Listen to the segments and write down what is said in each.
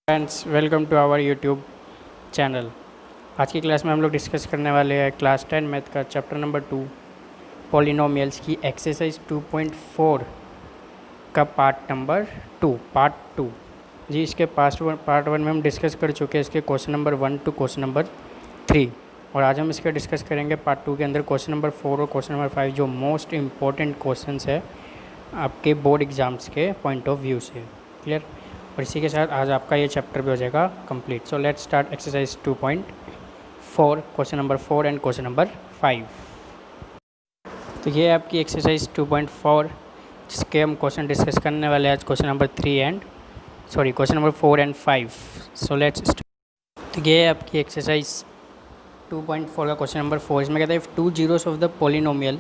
Friends, welcome to our YouTube channel. आज की class में हम लोग डिस्कस करने वाले हैं क्लास 10 मैथ का चैप्टर नंबर 2 पॉलिनोमियल्स की एक्सरसाइज 2.4 का पार्ट टू। जी, इसके पार्ट वन में हम डिस्कस कर चुके हैं इसके question number 1 to question number 3, और आज हम इसका डिस्कस करेंगे पार्ट 2 के अंदर क्वेश्चन नंबर 4 और क्वेश्चन नंबर 5, जो मोस्ट इम्पॉर्टेंट क्वेश्चन है आपके बोर्ड एग्ज़ाम्स के पॉइंट ऑफ व्यू से। क्लियर? और इसी के साथ आज आपका ये चैप्टर भी हो जाएगा complete. So let's start exercise 2.4, question number 4 and question number 5। तो ये आपकी एक्सरसाइज 2.4, जिसके हम क्वेश्चन डिस्कस करने वाले हैं आज question number 4 and 5। So let's start. तो ये है आपकी एक्सरसाइज 2.4 का क्वेश्चन नंबर 4। इसमें कहता है if 2 zeros of the polynomial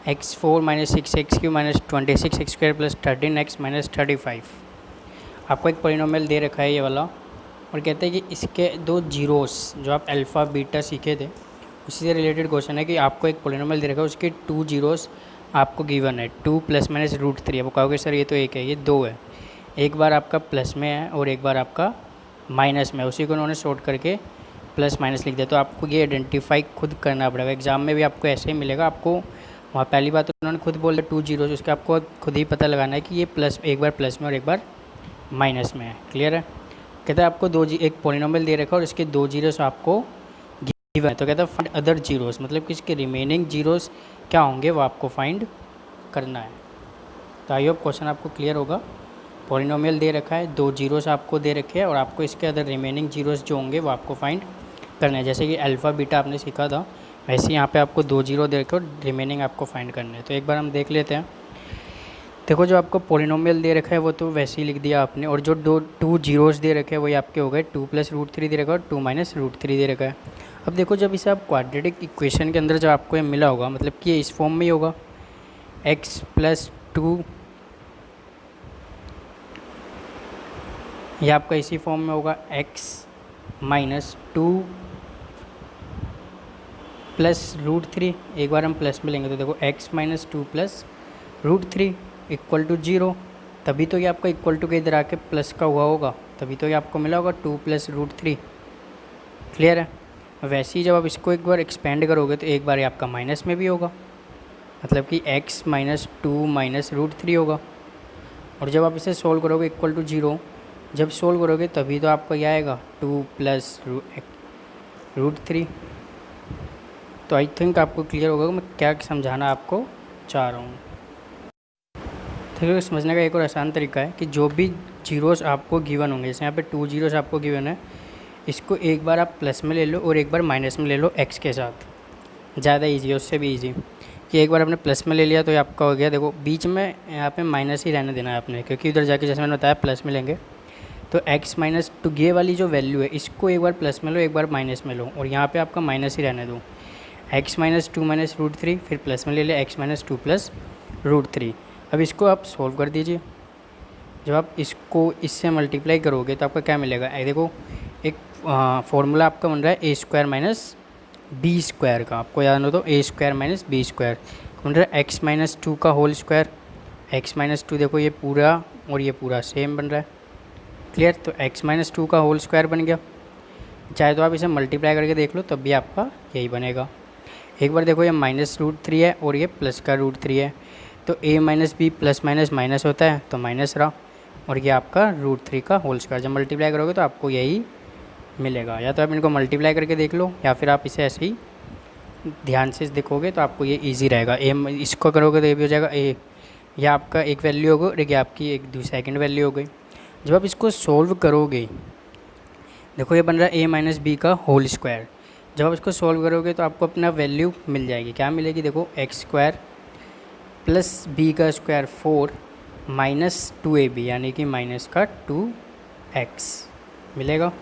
x4 - 6x³ - 26x² + 13x - 35। आपको एक पोलिनोमियल दे रखा है ये वाला, और कहते हैं कि इसके दो जीरोस, जो आप अल्फ़ा बीटा सीखे थे उसी से रिलेटेड क्वेश्चन है कि आपको एक पोलिनोमियल दे रखा है, उसके 2 जीरोस आपको गिवन है, 2 + -√3। अब कहोगे सर ये तो एक है, ये 2 है। एक बार आपका प्लस में है और एक बार आपका माइनस में, उसी को उन्होंने शॉर्ट करके प्लस माइनस लिख दिया। तो आपको ये आइडेंटिफाई खुद करना पड़ेगा। एग्ज़ाम में भी आपको ऐसे ही मिलेगा। आपको वहाँ पहली बात उन्होंने खुद बोल दिया 2 जीरोस, उसके आपको खुद ही पता लगाना है कि ये प्लस, एक बार प्लस में और एक बार माइनस में है। क्लियर है? कहता है आपको एक पोलिनोमियल दे रखा है और इसके 2 जीरोस आपको गिवन है। तो कहता है फाइंड अदर जीरोस, मतलब कि इसके रिमेनिंग जीरोस क्या होंगे वो आपको फाइंड करना है। तो आई होप क्वेश्चन आपको क्लियर होगा। पोलिनोमियल दे रखा है, 2 जीरोस आपको दे रखे हैं और आपको इसके अदर रिमेनिंग जीरोस जो होंगे वो आपको फाइंड करना है। जैसे कि अल्फ़ा बीटा आपने सीखा था, वैसे यहाँ पे आपको 2 जीरो दे रखे और रिमेनिंग आपको फाइंड करना है। तो एक बार हम देख लेते हैं। देखो, जो आपको पोलिनोमियल दे रखा है वो तो वैसे ही लिख दिया आपने, और जो 2 जीरोस दे रखे हैं वही आपके हो गए 2 + √3 दे रखा है और 2 - √3 दे रखा है। अब देखो, जब इसे आप क्वाड्रेटिक इक्वेशन के अंदर जब आपको ये मिला होगा, मतलब कि ये इस फॉर्म में ही होगा, x + 2, ये आपका इसी फॉर्म में होगा, x - 2 + √3। एक बार हम प्लस में लेंगे तो देखो x - 2 + √3 = 0। तभी तो ये आपका इक्वल टू के इधर आके प्लस का हुआ होगा, तभी तो ये आपको मिला होगा 2 + √3। क्लियर है? वैसे ही जब आप इसको एक बार एक्सपेंड करोगे तो एक बार ये आपका माइनस में भी होगा, मतलब कि x - 2 - √3 होगा। और जब आप इसे सोल्व करोगे इक्वल टू 0, जब सोल्व करोगे तभी तो आपका यह आएगा 2 + √3। तो आई थिंक आपको क्लियर होगा मैं क्या समझाना आपको चाह रहा हूँ। तो समझने का एक और आसान तरीका है कि जो भी जीरोस आपको गिवन होंगे, जैसे यहाँ पे 2 जीरोस आपको गिवन है, इसको एक बार आप प्लस में ले लो और एक बार माइनस में ले लो x के साथ। ज़्यादा इजी है, उससे भी इजी कि एक बार आपने प्लस में ले लिया तो ये आपका हो गया। देखो, बीच में यहाँ पे माइनस ही रहने देना है आपने, क्योंकि उधर जाके जैसे मैंने बताया प्लस में लेंगे तो x - 2 ये वाली जो वैल्यू है इसको एक बार प्लस में लो, एक बार माइनस में लो, और यहाँ पर आपका माइनस ही रहने दो। x - 2 - √3, फिर प्लस में ले लिया x - 2 + √3। अब इसको आप सोल्व कर दीजिए। जब आप इसको इससे मल्टीप्लाई करोगे तो आपका क्या मिलेगा? देखो, एक फॉर्मूला आपका बन रहा है a² - b² का। आपको याद हो तो a² - b² बन रहा है x - 2 का होल स्क्वायर। x - 2 देखो, ये पूरा और ये पूरा सेम बन रहा है। क्लियर? तो x - 2 का होल स्क्वायर बन गया। चाहे तो आप इसे मल्टीप्लाई करके देख लो, तब भी आपका यही बनेगा। एक बार देखो, ये -√3 है और ये प्लस का √3 है, तो a - b plus minus minus होता है तो माइनस रहा, और ये आपका √3 का होल स्क्वायर। जब मल्टीप्लाई करोगे तो आपको यही मिलेगा। या तो आप इनको मल्टीप्लाई करके देख लो, या फिर आप इसे ऐसे ही ध्यान से देखोगे तो आपको ये इजी रहेगा। इसको करोगे तो ये भी हो जाएगा a, यह आपका एक वैल्यू होगी और ये आपकी एक सेकंड वैल्यू हो गई। जब आप इसको सोल्व करोगे, देखो ये बन रहा है a - b का होल स्क्वायर। जब आप इसको सोल्व करोगे तो आपको अपना वैल्यू मिल जाएगी। क्या मिलेगी? देखो, x² + b² 4 - 2ab, यानी कि माइनस का 2x मिलेगा।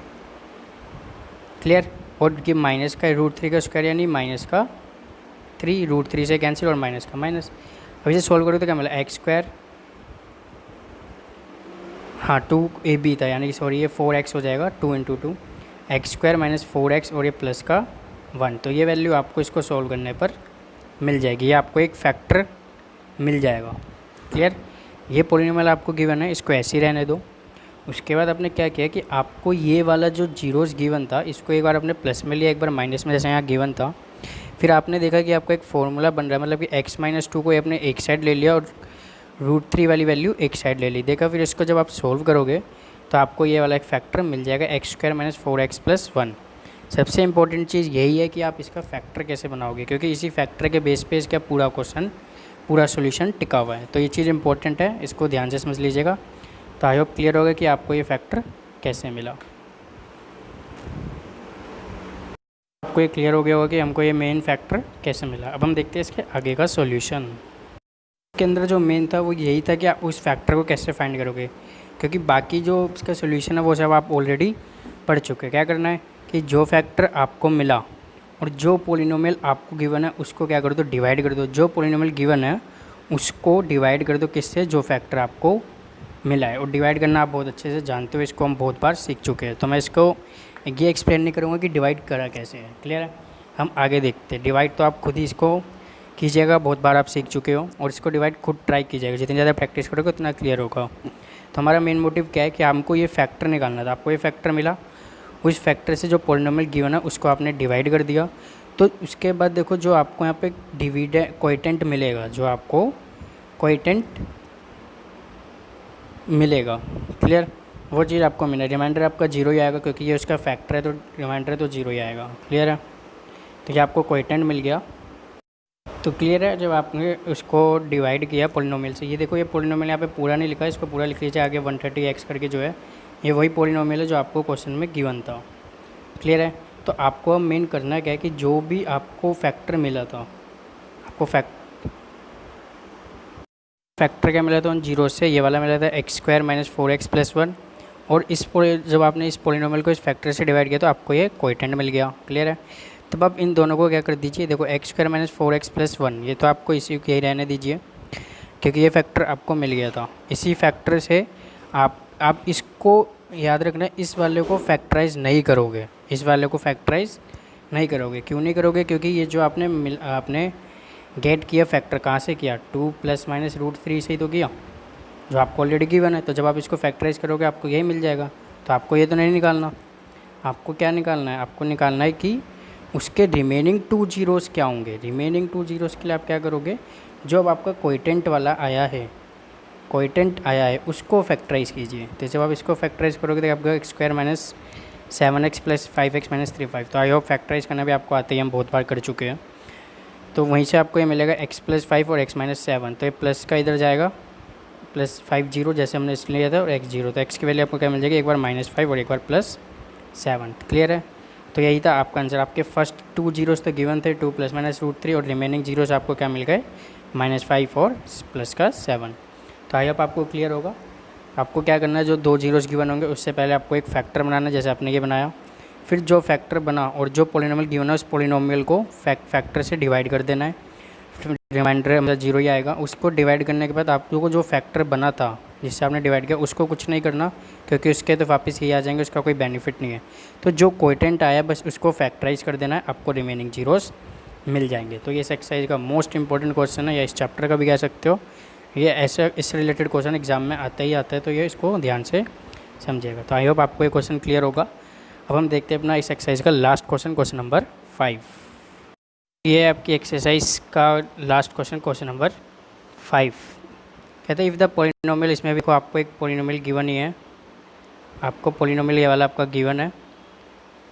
क्लियर? और ये माइनस का √3 का स्क्वायर यानी माइनस का 3, √3 से कैंसिल और माइनस का माइनस। अब इसे सोल्व करोगे तो क्या मिला? x², हाँ 2ab था, यानी कि सॉरी ये 4x हो जाएगा, 2 × 2 x² - 4x और ये प्लस का 1। तो ये वैल्यू आपको इसको सोल्व करने पर मिल जाएगी। ये आपको एक फैक्टर मिल जाएगा। क्लियर? ये पोलिनोमियल आपको गिवन है, इसको ऐसे ही रहने दो उसके बाद आपने क्या किया कि आपको ये वाला जो जीरोस गिवन था इसको एक बार आपने प्लस में लिया, एक बार माइनस में, जैसे यहाँ गिवन था। फिर आपने देखा कि आपका एक फॉर्मूला बन रहा है, मतलब कि x माइनस टू को आपने एक साइड ले लिया और √3 वाली वैल्यू एक साइड ले ली। देखा फिर इसको जब आप सोल्व करोगे तो आपको ये वाला एक फैक्टर मिल जाएगा x² माइनस 4x प्लस 1। सबसे इंपॉर्टेंट चीज़ यही है कि आप इसका फैक्टर कैसे बनाओगे, क्योंकि इसी फैक्टर के बेस पे इसका पूरा क्वेश्चन, पूरा सॉल्यूशन टिका हुआ है। तो ये चीज़ इंपॉर्टेंट है, इसको ध्यान से समझ लीजिएगा। तो आई होप क्लियर होगा कि आपको ये फैक्टर कैसे मिला। आपको ये क्लियर हो गया होगा कि हमको ये मेन फैक्टर कैसे मिला। अब हम देखते हैं इसके आगे का सॉल्यूशन। इसके अंदर जो मेन था वो यही था कि आप उस फैक्टर को कैसे फाइंड करोगे, क्योंकि बाकी जो इसका सॉल्यूशन है वो सब आप ऑलरेडी पढ़ चुके हैं। क्या करना है कि जो फैक्टर आपको मिला और जो पोलिनोमियल आपको गिवन है उसको क्या कर दो, डिवाइड कर दो। जो पोलिनोमियल गिवन है उसको डिवाइड कर दो किससे, जो फैक्टर आपको मिला है। और डिवाइड करना आप बहुत अच्छे से जानते हो, इसको हम बहुत बार सीख चुके हैं, तो मैं इसको ये एक्सप्लेन नहीं करूँगा कि डिवाइड करा कैसे है। क्लियर है, हम आगे देखते हैं। डिवाइड तो आप खुद ही इसको कीजिएगा, बहुत बार आप सीख चुके हो, और इसको डिवाइड खुद ट्राई कीजिएगा। जितनी ज़्यादा प्रैक्टिस करोगे उतना क्लियर होगा। तो हमारा मेन मोटिव क्या है कि हमको ये फैक्टर निकालना था। आपको ये फैक्टर मिला, उस फैक्टर से जो पोलिनोमियल गिवन है उसको आपने डिवाइड कर दिया। तो उसके बाद देखो जो आपको यहाँ पे डिविडेंड कोएफिशिएंट मिलेगा, जो आपको कोएफिशिएंट मिलेगा, क्लियर, वो चीज़ आपको मिला। रिमाइंडर आपका 0 ही आएगा, क्योंकि ये उसका फैक्टर है तो रिमाइंडर तो 0 ही आएगा। क्लियर है, तो ये आपको कोएफिशिएंट मिल गया। तो क्लियर है, जब आपने उसको डिवाइड किया पोलिनोमियल से, ये देखो ये पोलिनोमियल यहाँ पे पूरा नहीं लिखा है, इसको पूरा लिख लीजिए आगे 130x करके जो है, ये वही पोलिनोमियल है जो आपको क्वेश्चन में गिवन था। क्लियर है, तो आपको अब मेन करना क्या है कि जो भी आपको फैक्टर मिला था, आपको फैक्टर क्या मिला था उन जीरो से, ये वाला मिला था x² माइनस 4x प्लस 1। और जब आपने इस पोलिनोमियल को इस फैक्टर से डिवाइड किया तो आपको ये कोएफिशिएंट मिल गया। क्लियर है, तब आप इन दोनों को क्या कर दीजिए, देखो x² माइनस 4x प्लस 1, ये तो आपको इसी के ही रहने दीजिए, क्योंकि ये फैक्टर आपको मिल गया था। इसी फैक्टर से आप इसको याद रखना, इस वाले को फैक्टराइज नहीं करोगे, इस वाले को फैक्टराइज नहीं करोगे। क्यों नहीं करोगे, क्योंकि ये जो आपने गेट किया फैक्टर कहाँ से किया, 2 प्लस माइनस √3 से ही तो किया, जो आपको ऑलरेडी गिवन है। तो जब आप इसको फैक्टराइज करोगे आपको यही मिल जाएगा। तो आपको ये तो नहीं निकालना, आपको क्या निकालना है, आपको निकालना है कि उसके रिमेनिंग 2 जीरोस क्या होंगे। रिमेनिंग 2 जीरोस के लिए आप क्या करोगे, जो अब आपका कोएफिशिएंट वाला आया है, कोएफिशिएंट आया है उसको फैक्टराइज कीजिए। तो जब आप इसको फैक्टराइज करोगे तो आपका x² minus 7x plus 5x minus 3 5। तो आई होप फैक्टराइज करना भी आपको आते ही, हम बहुत बार कर चुके हैं। तो वहीं से आपको ये मिलेगा x प्लस 5 और x माइनस 7। तो ये प्लस का इधर जाएगा, प्लस 5 0 जैसे हमने इसलिए लिया था, और x 0। तो x की वैल्यू आपको क्या मिल जाएगी, एक बार -5 और एक बार +7। क्लियर है, तो यही था आपका आंसर। आपके फर्स्ट 2 जीरोस तो गिवन थे, 2 प्लस माइनस √3, और रिमेनिंग जीरोस आपको क्या मिल गए, -5 और +7। तो आई होप आपको क्लियर होगा। आपको क्या करना है, जो 2 जीरोस गिवन होंगे उससे पहले आपको एक फैक्टर बनाना है, जैसे आपने ये बनाया। फिर जो फैक्टर बना और जो पोलिनोमियल गिवन है उस पोलिनोमियल को फैक्टर से डिवाइड कर देना है। फिर रिमाइंडर मतलब 0 ही आएगा। उसको डिवाइड करने के बाद आप लोगों को जो फैक्टर बना था जिससे आपने डिवाइड किया उसको कुछ नहीं करना, क्योंकि उसके तो वापस ही आ जाएंगे, उसका कोई बेनिफिट नहीं है। तो जो कोएफिशिएंट आया बस उसको फैक्टराइज कर देना है, आपको रिमेनिंग जीरोस मिल जाएंगे। तो ये इस एक्सरसाइज का मोस्ट इंपॉर्टेंट क्वेश्चन है, या इस चैप्टर का भी कह सकते हो। ये ऐसा इस रिलेटेड क्वेश्चन एग्जाम में आता ही आता है, तो ये इसको ध्यान से समझिएगा। तो आई होप आपको ये क्वेश्चन क्लियर होगा। अब हम देखते हैं अपना इस एक्सरसाइज का लास्ट क्वेश्चन, क्वेश्चन नंबर 5। ये है आपकी एक्सरसाइज का लास्ट क्वेश्चन, क्वेश्चन नंबर 5। कहते हैं इफ़ द पोलिनोमियल, इसमें भी आपको एक पोलिनोमियल गिवन ही है, आपको पोलिनोमियल ये वाला आपका गिवन है।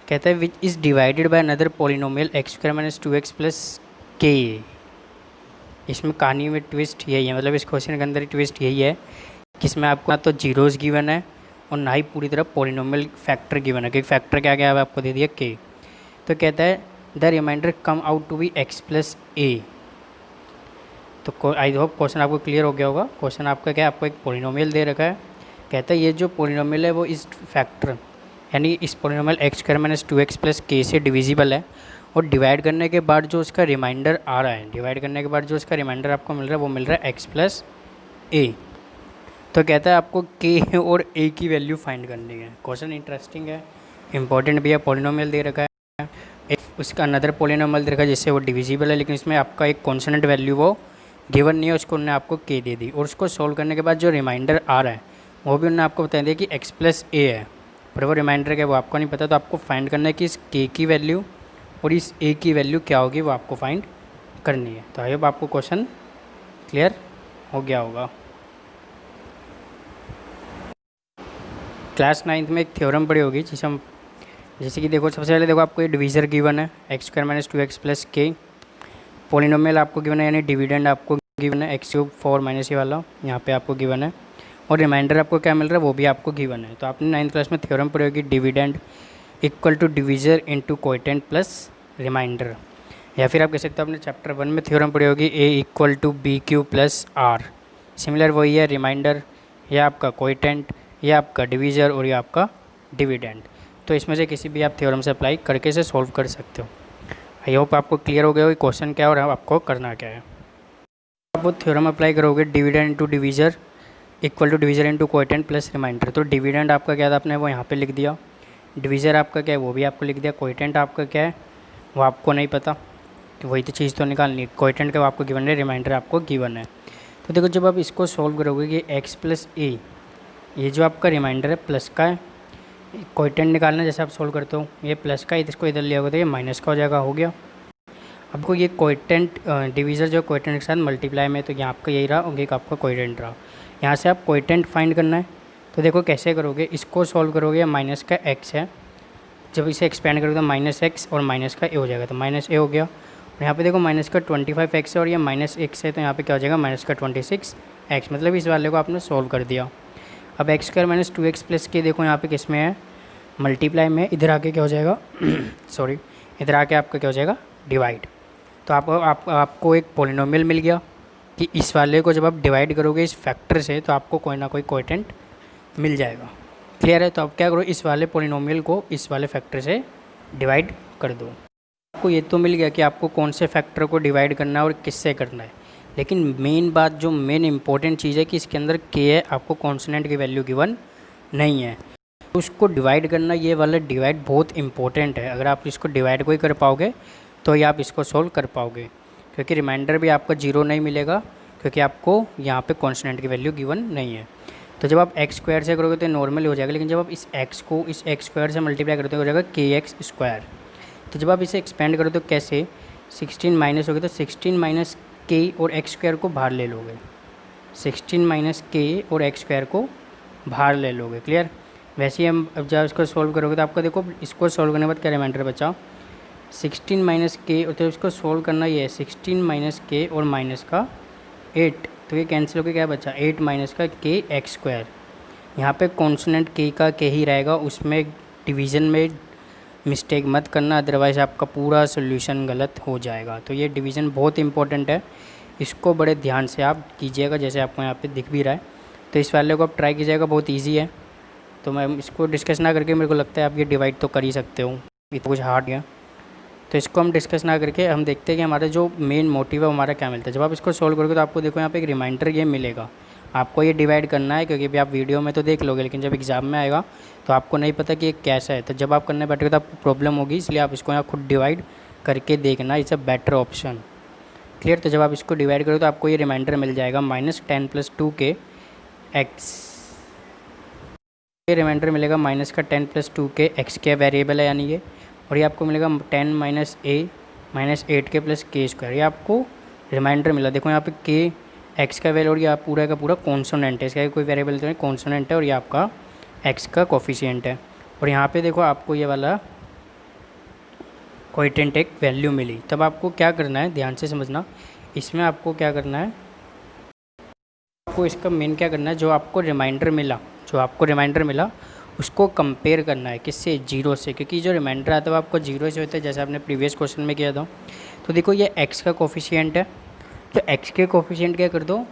कहता है which is divided by another polynomial x² minus 2x plus k। इसमें कहानी में ट्विस्ट यही है, मतलब इस क्वेश्चन के अंदर ट्विस्ट यही है कि इसमें आपको ना तो जीरोस गिवन है और ना ही पूरी तरह पोलिनोमियल फैक्टर गिवन है, क्योंकि फैक्टर क्या क्या है आपको दे दिया k। तो कहता है the remainder come out to be x plus a। तो आई होप क्वेश्चन आपको क्लियर हो गया होगा। क्वेश्चन आपका क्या है, आपको एक पोलिनोमियल दे रखा है। कहता है ये जो पोलिनोमियल है वो इस फैक्टर यानी इस polynomial x² minus 2x plus k से डिविजिबल है, और डिवाइड करने के बाद जो उसका रिमाइंडर आ रहा है, डिवाइड करने के बाद जो उसका रिमाइंडर आपको मिल रहा है वो मिल रहा है x प्लस a। तो कहता है आपको k और a की वैल्यू फाइंड करनी है। क्वेश्चन इंटरेस्टिंग है, इंपॉर्टेंट भी है। पोलिनोमियल दे रखा है, एक उसका अनदर पोलिनोमियल दे रखा है जिससे वो डिविजिबल है, लेकिन इसमें आपका एक कॉन्स्टेंट वैल्यू वो गिवन नहीं है, उसको उन्होंने आपको k दे दी। और उसको सोल्व करने के बाद जो रिमाइंडर आ रहा है वो भी उन्होंने आपको बता दिया कि x प्लस ए है, पर वो रिमाइंडर क्या वो आपको नहीं पता। तो आपको फाइंड करना है कि इस k की वैल्यू और इस a की वैल्यू क्या होगी, वो आपको फाइंड करनी है। तो आई होप आपको क्वेश्चन क्लियर हो गया होगा। क्लास 9th में एक थ्योरम पढ़ी होगी जिसे हम, जैसे कि देखो सबसे पहले देखो आपको ये डिवीज़र गिवन है x square minus 2x plus के, पोलिनोमियल आपको गिवन है यानी डिविडेंड आपको गिवन है x क्यूब 4 माइनस ये वाला यहाँ पे आपको गिवन है, और रिमाइंडर आपको क्या मिल रहा है वो भी आपको गिवन है। तो आपने 9th क्लास में थ्योरम पढ़ी होगी dividend equal to divisor into quotient plus remainder, या फिर आप कह सकते हो अपने चैप्टर 1 में थ्योरम पढ़ी होगी a equal to B Q plus R. Similar वही है, रिमाइंडर या आपका कोएटेंट या आपका डिवीज़र और या आपका डिविडेंड। तो इसमें से किसी भी आप थ्योरम से अप्लाई करके इसे सॉल्व कर सकते हो। आई होप आपको क्लियर हो गया हो क्वेश्चन क्या है और आपको करना क्या है। आप वो थ्योरम अप्लाई करोगे dividend into divisor equal to divisor into quotient plus remainder. तो डिविडेंड आपका क्या था आपने वो यहाँ पे लिख दिया, डिवीज़र आपका क्या है वो भी आपको लिख दिया, कोएटेंट आपका क्या है वो आपको नहीं पता, तो वही तो चीज़ तो निकालनी है। कोएटेंट का आपको गिवन है, रिमाइंडर आपको गिवन है। तो देखो जब आप इसको सॉल्व करोगे कि एक्स प्लस ए, ये जो आपका रिमाइंडर है प्लस का है, कोएटेंट निकालना जैसे आप सोल्व करते हो, ये प्लस का है इसको इधर लिया होगा तो ये माइनस का हो जाएगा, हो गया। आपको ये कोएटेंट डिवीज़र जो कोएटेंट के साथ मल्टीप्लाई में, तो यहाँ आपका यही रहा और एक आपका कोएटेंट रहा। यहाँ से आप कोएटेंट फाइंड करना है। तो देखो कैसे करोगे, इसको सॉल्व करोगे, माइनस का x है, जब इसे एक्सपेंड करोगे तो माइनस एक्स और माइनस का a हो जाएगा, तो माइनस a हो गया। और यहाँ पे देखो माइनस का 25x है और ये माइनस x है, तो यहाँ पे क्या हो जाएगा माइनस का 26x, मतलब इस वाले को आपने सॉल्व कर दिया। अब x square minus 2x plus के देखो यहाँ पे किस में है, मल्टीप्लाई में, इधर आके क्या हो जाएगा सॉरी, इधर आके आपका क्या हो जाएगा डिवाइड। तो आपको एक पोलिनोमियल मिल गया कि इस वाले को जब आप डिवाइड करोगे इस फैक्टर से तो आपको कोई ना कोई कोएटेंट मिल जाएगा। क्लियर है। तो आप क्या करो, इस वाले पोलिनोमियल को इस वाले फैक्टर से डिवाइड कर दो। आपको ये तो मिल गया कि आपको कौन से फैक्टर को डिवाइड करना है और किससे करना है, लेकिन मेन बात जो मेन इंपॉर्टेंट चीज़ है कि इसके अंदर के है, आपको कॉन्सोनेंट की वैल्यू गिवन नहीं है, तो उसको डिवाइड करना, ये वाला डिवाइड बहुत इंपॉर्टेंट है। अगर आप इसको डिवाइड को ही कर पाओगे तो ही आप इसको सोल्व कर पाओगे, क्योंकि रिमाइंडर भी आपका जीरो नहीं मिलेगा क्योंकि आपको यहाँ पे कॉन्सोनेंट की वैल्यू गिवन नहीं है। तो जब आप एक्स स्क्वायर से करोगे तो नॉर्मल हो जाएगा, लेकिन जब आप इस एक्स को इस एक्स स्क्वायर से मल्टीप्लाई करते हो जाएगा के एक्स स्क्वायर। तो जब आप इसे एक्सपेंड करो तो कैसे, 16 माइनस हो गया, तो 16 माइनस के और एक्स स्क्वायर को बाहर ले लोगे, 16 माइनस के और एक्स स्क्वायर को बाहर ले लोगे। क्लियर। वैसे ही हम अब जब इसको सॉल्व करोगे तो आपको देखो इसको सॉल्व करने के बाद क्या रिमाइंडर बचा, 16 माइनस के, और तो इसको सॉल्व करना ये है 16 माइनस के और माइनस का 8, तो ये कैंसिल होकर क्या बचा 8 माइनस का के एक्स स्क्वायर। यहाँ पे कॉन्सोनेंट के का के ही रहेगा, उसमें डिवीज़न में मिस्टेक मत करना, अदरवाइज़ आपका पूरा सोल्यूशन गलत हो जाएगा। तो ये डिवीज़न बहुत इंपॉर्टेंट है, इसको बड़े ध्यान से आप कीजिएगा, जैसे आपको यहाँ पे दिख भी रहा है। तो इस वाले को आप ट्राई कीजिएगा, बहुत इजी है। तो मैं इसको डिस्कस ना करके मेरे को लगता है आप ये डिवाइड तो कर ही सकते हो, ये तो कुछ हार्ड है। तो इसको हम डिस्कस ना करके हम देखते हैं कि हमारा जो मेन मोटिव है हमारा क्या मिलता है। जब आप इसको सोल्व करोगे तो आपको देखो यहाँ पे एक रिमाइंडर ये मिलेगा, आपको ये डिवाइड करना है, क्योंकि अभी आप वीडियो में तो देख लोगे लेकिन जब एग्ज़ाम में आएगा तो आपको नहीं पता कि ये कैसा है। तो जब आप करने बैठोगे तो आपको प्रॉब्लम होगी, इसलिए आप इसको यहाँ खुद डिवाइड करके देखना, it's a better option. Clear. तो जब आप इसको डिवाइड करोगे तो आपको ये रिमाइंडर मिल जाएगा -10 + 2 के एक्स, ये रिमाइंडर मिलेगा माइनस का 10 + 2 के एक्स के वेरिएबल है यानी ये, और ये आपको मिलेगा 10 माइनस ए माइनस 8 के प्लस के स्क्वायर, ये आपको रिमाइंडर मिला। देखो यहाँ पे के एक्स का वैल्यू और ये आप पूरा का पूरा कॉन्सोनेंट है, इसका कोई वेरिएबल तो नहीं, कॉन्सोनेंट है, और ये आपका एक्स का कोफिशिएंट है। और यहाँ पे देखो आपको ये वाला कोएटेंट एक वैल्यू मिली। तब आपको क्या करना है, ध्यान से समझना, इसमें आपको क्या करना है, आपको इसका मेन क्या करना है, जो आपको रिमाइंडर मिला उसको कंपेयर करना है किससे, जीरो से, क्योंकि जो रिमाइंडर आता है वो आपको जीरो से होता है, जैसे आपने प्रीवियस क्वेश्चन में किया था। तो देखो ये एक्स का कोफिशिएंट है, तो एक्स के कोफिशिएंट क्या कर दो,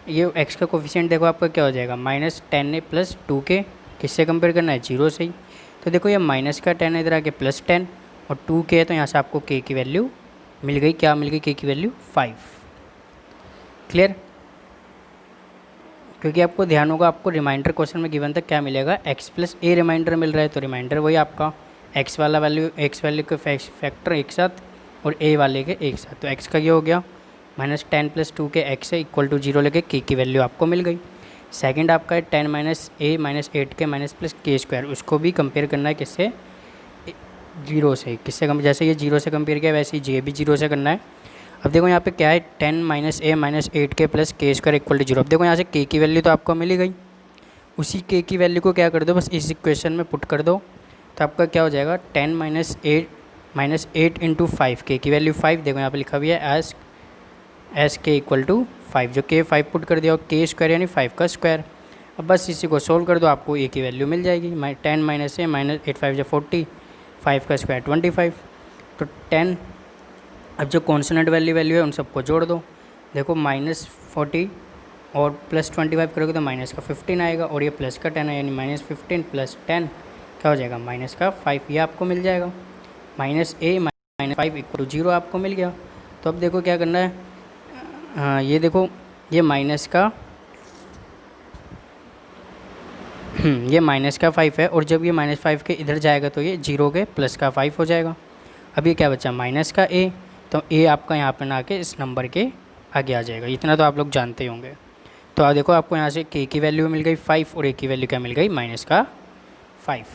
ये एक्स का कोफिशिएंट देखो आपका क्या हो जाएगा -10 + 2 के, किससे कंपेयर करना है, जीरो से ही। तो देखो ये माइनस का 10 इधर आके +10 और 2 के है, तो यहाँ से आपको के की वैल्यू मिल गई, क्या मिल गई, के की वैल्यू 5। क्लियर। क्योंकि आपको ध्यान होगा, आपको रिमाइंडर क्वेश्चन में गिवन था क्या मिलेगा, x + a रिमाइंडर मिल रहा है, तो रिमाइंडर वही आपका x वाला वैल्यू, x वैल्यू के फैक्टर एक साथ और a वाले के एक साथ। तो x का ये हो गया -10 + 2 के x है इक्वल टू 0 लेके k की वैल्यू आपको मिल गई। सेकंड आपका है 10 minus A minus 8k minus plus के स्क्वायर, उसको भी कंपेयर करना है किससे, जीरो से। किससे कम, जैसे ये जीरो से कंपेयर किया वैसे ही ये भी जीरो से करना है। अब देखो यहाँ पे क्या है, 10 minus A minus 8k plus के स्क्वायर इक्वल टू जीरो। अब देखो यहाँ से के की वैल्यू तो आपको मिल ही गई, उसी के की वैल्यू को क्या कर दो, बस इस इक्वेशन में पुट कर दो, तो आपका क्या हो जाएगा 10 माइनस 8 इंटू 5, के की वैल्यू 5, देखो यहाँ पे लिखा हुआ है एस के इक्वल टू 5, जो के 5 पुट कर दिया और के स्क्वायर यानी 5 का स्क्वायर। अब बस इसी को सोल्व कर दो, आपको ए की वैल्यू मिल जाएगी। 10 माइनस ए माइनस 8 5 जो 40, 5 का स्क्वायर 25, तो 10। अब जो कॉन्सोनेंट वैल्यू है उन सबको जोड़ दो, देखो माइनस 40 और प्लस 25 करोगे तो माइनस का 15 आएगा, और ये प्लस का 10 है, यानी माइनस 15 प्लस 10 क्या हो जाएगा, माइनस का 5, ये आपको मिल जाएगा। Minus A minus 5 equal to 0 आपको मिल गया। तो अब देखो क्या करना है, हाँ ये देखो ये माइनस का ये माइनस का 5 है, और जब ये माइनस 5 के इधर जाएगा तो ये 0 के प्लस का 5 हो जाएगा। अब ये क्या बचा, माइनस का ए, तो ए आपका यहाँ पर ना के इस नंबर के आगे आ जाएगा, इतना तो आप लोग जानते ही होंगे। तो आप देखो आपको यहाँ से के की वैल्यू मिल गई 5 और ए की वैल्यू क्या मिल गई, माइनस का 5।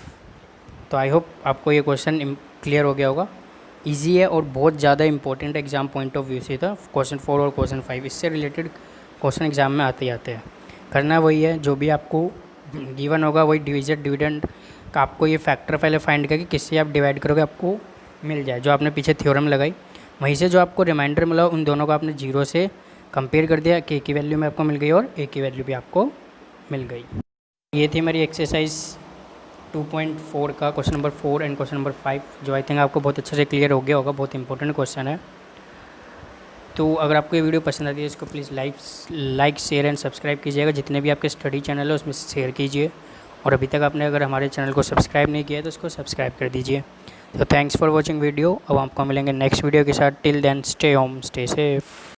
तो आई होप आपको ये क्वेश्चन क्लियर हो गया होगा। इजी है और बहुत ज़्यादा important exam point of view से था। क्वेश्चन 4 और क्वेश्चन 5 इससे रिलेटेड क्वेश्चन एग्जाम में आते ही आते हैं। करना वही है, जो भी आपको गिवन होगा वही डिविजन डिविडेंड का आपको ये फैक्टर पहले फाइंड करके किससे आप डिवाइड करोगे आपको मिल जाए, जो आपने पीछे थ्योरम लगाई वहीं से जो आपको रिमाइंडर मिला उन दोनों को आपने जीरो से कंपेयर कर दिया, के की वैल्यू में आपको मिल गई और ए की वैल्यू भी आपको मिल गई। ये थी मेरी एक्सरसाइज 2.4 का question number 4 and question number 5, जो आई थिंक आपको बहुत अच्छे से क्लियर हो गया होगा, बहुत इंपॉर्टेंट क्वेश्चन है। तो अगर आपको ये वीडियो पसंद आती है इसको please like share and subscribe कीजिएगा, जितने भी आपके स्टडी चैनल है उसमें शेयर कीजिए, और अभी तक आपने अगर हमारे चैनल को सब्सक्राइब नहीं किया है तो उसको सब्सक्राइब कर दीजिए। तो थैंक्स फॉर वॉचिंग वीडियो। अब आपको मिलेंगे नेक्स्ट वीडियो के साथ। Till then stay home stay safe.